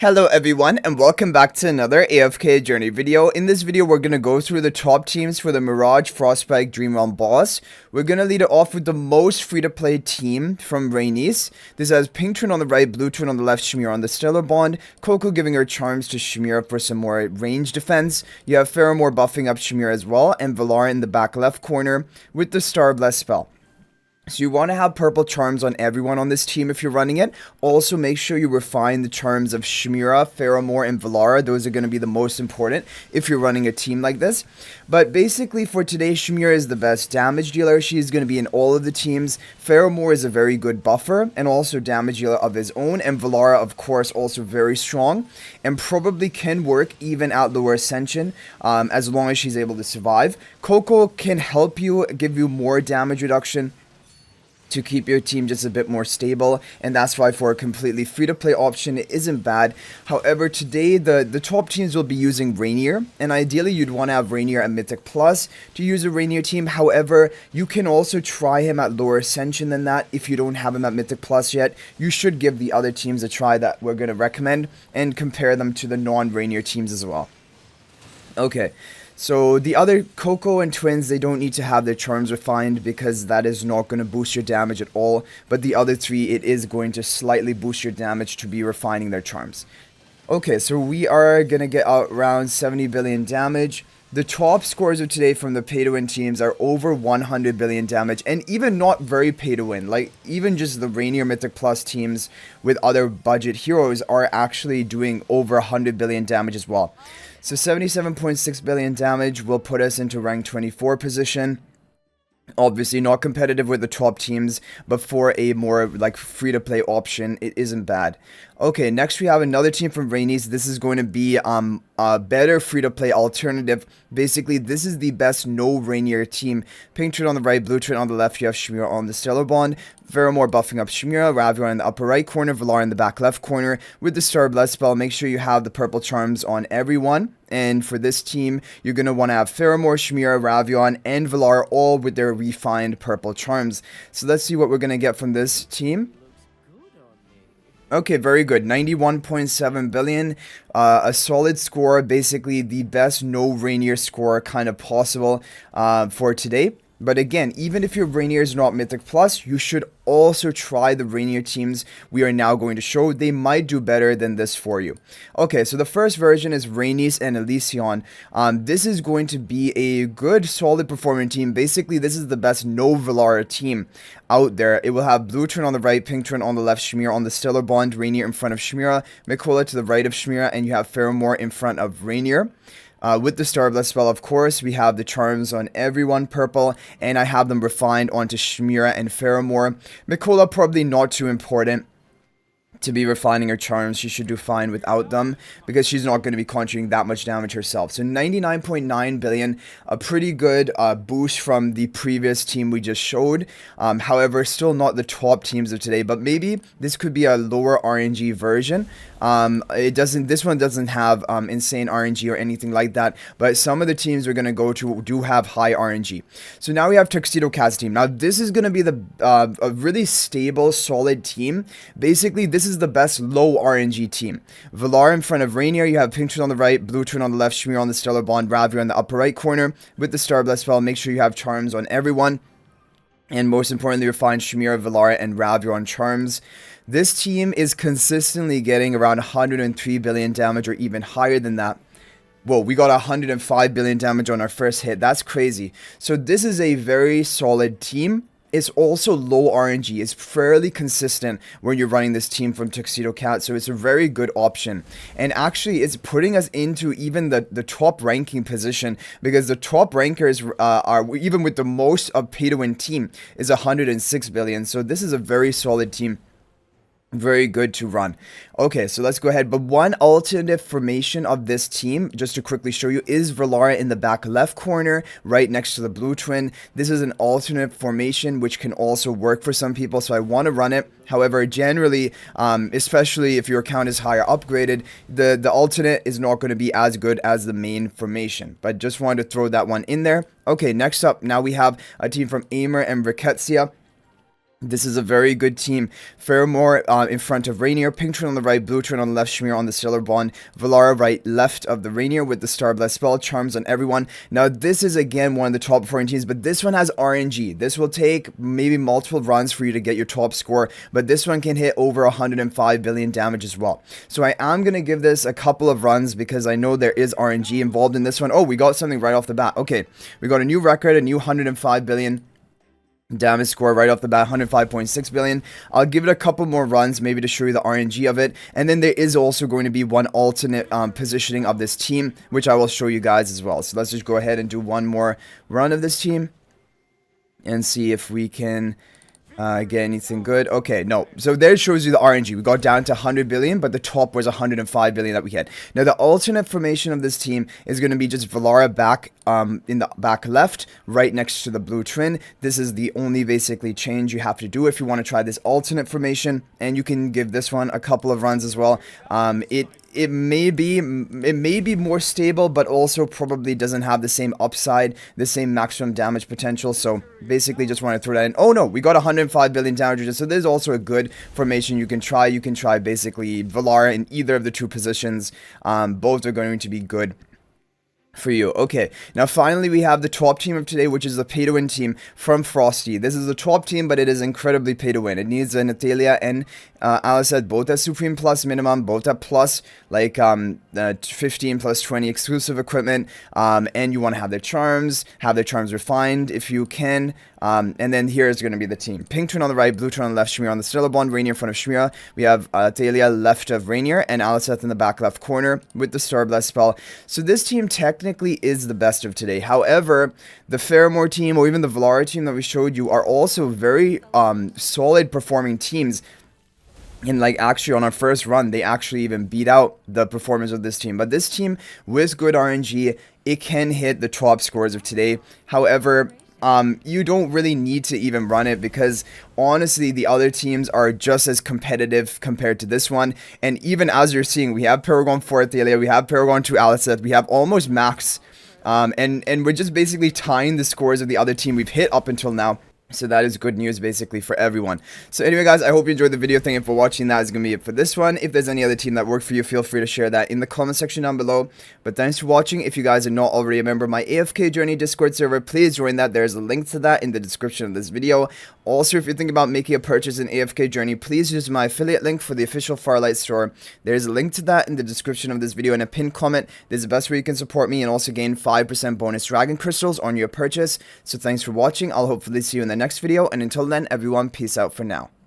Hello everyone and welcome back to another AFK journey video. In this video we're going to go through the top teams for the Mirage Frostspike Dream Realm boss. We're going to lead it off with the most free to play team from Rhaenys. This has Pink Twin on the right, Blue Twin on the left, Shamira on the Stellar Bond, Coco giving her charms to Shamira for some more range defense. You have Faramor buffing up Shamira as well, and Velara in the back left corner with the Star Bless spell. So you want to have purple charms on everyone on this team if you're running it. Also, make sure you refine the charms of Shamira, Faramor, and Velara. Those are going to be the most important if you're running a team like this. But basically, for today, Shamira is the best damage dealer. She's going to be in all of the teams. Faramor is a very good buffer and also damage dealer of his own. And Velara, of course, also very strong and probably can work even at lower ascension as long as she's able to survive. Coco can help you, give you more damage reduction to keep your team just a bit more stable, and that's why for a completely free-to-play option it isn't bad. However, today the top teams will be using Rainier, and ideally you'd want to have Rainier at Mythic Plus to use a Rainier team. However, you can also try him at lower ascension than that. If you don't have him at Mythic Plus yet, you should give the other teams a try that we're going to recommend and compare them to the non-Rainier teams as well. Okay, so the other Coco and Twins, they don't need to have their charms refined because that is not going to boost your damage at all. But the other three, it is going to slightly boost your damage to be refining their charms. Okay, so we are going to get out around 70 billion damage. The top scores of today from the pay-to-win teams are over 100 billion damage, and even not very pay-to-win. Like, even just the Rainier Mythic Plus teams with other budget heroes are actually doing over 100 billion damage as well. So 77.6 billion damage will put us into rank 24 position. Obviously not competitive with the top teams, but for a more like free-to-play option, it isn't bad. Okay, next we have another team from Rhaenys. This is going to be a better free-to-play alternative. Basically, this is the best no Rainier team. Pink Twin on the right, Blue Twin on the left. You have Shamira on the Stellar Bond. Faramor buffing up Shamira, Ravion in the upper right corner, Velara in the back left corner. With the Star Bless spell, make sure you have the purple charms on everyone. And for this team, you're going to want to have Faramor, Shamira, Ravion, and Velara all with their refined purple charms. So let's see what we're going to get from this team. Okay, very good. 91.7 billion. A solid score. Basically, the best no Rainier score kind of possible for today. But again, even if your Rainier is not Mythic Plus, you should also try the Rainier teams we are now going to show. They might do better than this for you. Okay, so the first version is Rhaenys and Elysion. This is going to be a good, solid performing team. Basically, this is the best No-Velara team out there. It will have Blue Twin on the right, Pink Twin on the left, Shamira on the Stellar Bond, Rainier in front of Shamira, Mikola to the right of Shamira, and you have Faramor in front of Rainier. With the Star Bless spell, of course, we have the charms on everyone purple, and I have them refined onto Shamira and Faramor. Mikola, probably not too important to be refining her charms. She should do fine without them because she's not going to be conjuring that much damage herself. So 99.9 billion, a pretty good boost from the previous team we just showed. However, still not the top teams of today, but maybe this could be a lower RNG version. This one doesn't have insane RNG or anything like that, but some of the teams we're going to go to do have high RNG. So now we have Tuxedo Cat's team. Now this is going to be a really stable, solid team. Basically, this is the best low RNG team. Velara in front of Rainier. You have Pink Twin on the right, Blue Twin on the left, Shamira on the Stellar Bond, Ravion in the upper right corner. With the Star Bless spell, make sure you have charms on everyone. And most importantly, refine Shamira, Velara, and Ravion charms. This team is consistently getting around 103 billion damage or even higher than that. Whoa, we got 105 billion damage on our first hit. That's crazy. So this is a very solid team. It's also low RNG. It's fairly consistent when you're running this team from Tuxedo Cat, so it's a very good option. And actually, it's putting us into even the top ranking position because the top rankers are, even with the most of pay-to-win team, is 106 billion. So this is a very solid team. Very good to run. Okay, so let's go ahead. But one alternative formation of this team, just to quickly show you, is Velara in the back left corner, right next to the Blue Twin. This is an alternate formation, which can also work for some people, so I want to run it. However, generally, especially if your account is higher upgraded, the alternate is not going to be as good as the main formation. But just wanted to throw that one in there. Okay, next up, now we have a team from Aimer and Rickettsia. This is a very good team. Faramor in front of Rainier, Pink Twin on the right, Blue Twin on the left, Schmear on the Stellar Bond, Velara right left of the Rainier with the Star Blast spell, Charms on everyone. Now this is again one of the top performing teams, but this one has RNG. This will take maybe multiple runs for you to get your top score, but this one can hit over 105 billion damage as well. So I am going to give this a couple of runs because I know there is RNG involved in this one. Oh, we got something right off the bat. Okay, we got a new record, a new 105 billion damage score right off the bat, 105.6 billion. I'll give it a couple more runs maybe to show you the RNG of it, and then there is also going to be one alternate positioning of this team, which I will show you guys as well. So let's just go ahead and do one more run of this team and see if we can get anything good. Okay, no. So there it shows you the RNG. We got down to 100 billion, but the top was 105 billion that we had. Now, the alternate formation of this team is going to be just Velara back in the back left, right next to the Blue Twin. This is the only basically change you have to do if you want to try this alternate formation, and you can give this one a couple of runs as well. It may be more stable, but also probably doesn't have the same upside, the same maximum damage potential. So basically just want to throw that in. Oh no, we got 105 billion damage. So there's also a good formation you can try. You can try basically Velara in either of the two positions. Both are going to be good for you. Okay, now finally we have the top team of today, which is the pay-to-win team from Frosty. This is the top team, but it is incredibly pay-to-win. It needs an Athalia and Alicet, both at Supreme Plus minimum, both at plus like 15 plus 20 exclusive equipment, and you want to have their charms refined if you can. And then here is going to be the team. Pink Twin on the right, Blue Twin on the left, Schmear on the Stellar Bond, Rainier in front of Schmear. We have Athalia left of Rainier, and Alicet in the back left corner with the Star Blast spell. So this team technically is the best of today. However, the Faramor team or even the Velara team that we showed you are also very solid performing teams. And like actually on our first run, they actually even beat out the performance of this team. But this team with good RNG, it can hit the top scores of today. However, you don't really need to even run it because honestly the other teams are just as competitive compared to this one. And even as you're seeing, we have Paragon 4 Athalia, we have Paragon 2 Alicet, we have almost max, and we're just basically tying the scores of the other team we've hit up until now. So that is good news basically for everyone. So anyway guys, I hope you enjoyed the video. Thank you for watching. That is going to be it for this one. If there's any other team that worked for you, feel free to share that in the comment section down below. But thanks for watching. If you guys are not already a member of my AFK Journey Discord server, please join that. There's a link to that in the description of this video. Also, if you're thinking about making a purchase in AFK Journey, please use my affiliate link for the official Farlight store. There's a link to that in the description of this video and a pinned comment. This is the best way you can support me and also gain 5% bonus dragon crystals on your purchase. So thanks for watching. I'll hopefully see you in the next video, and until then, everyone, peace out for now.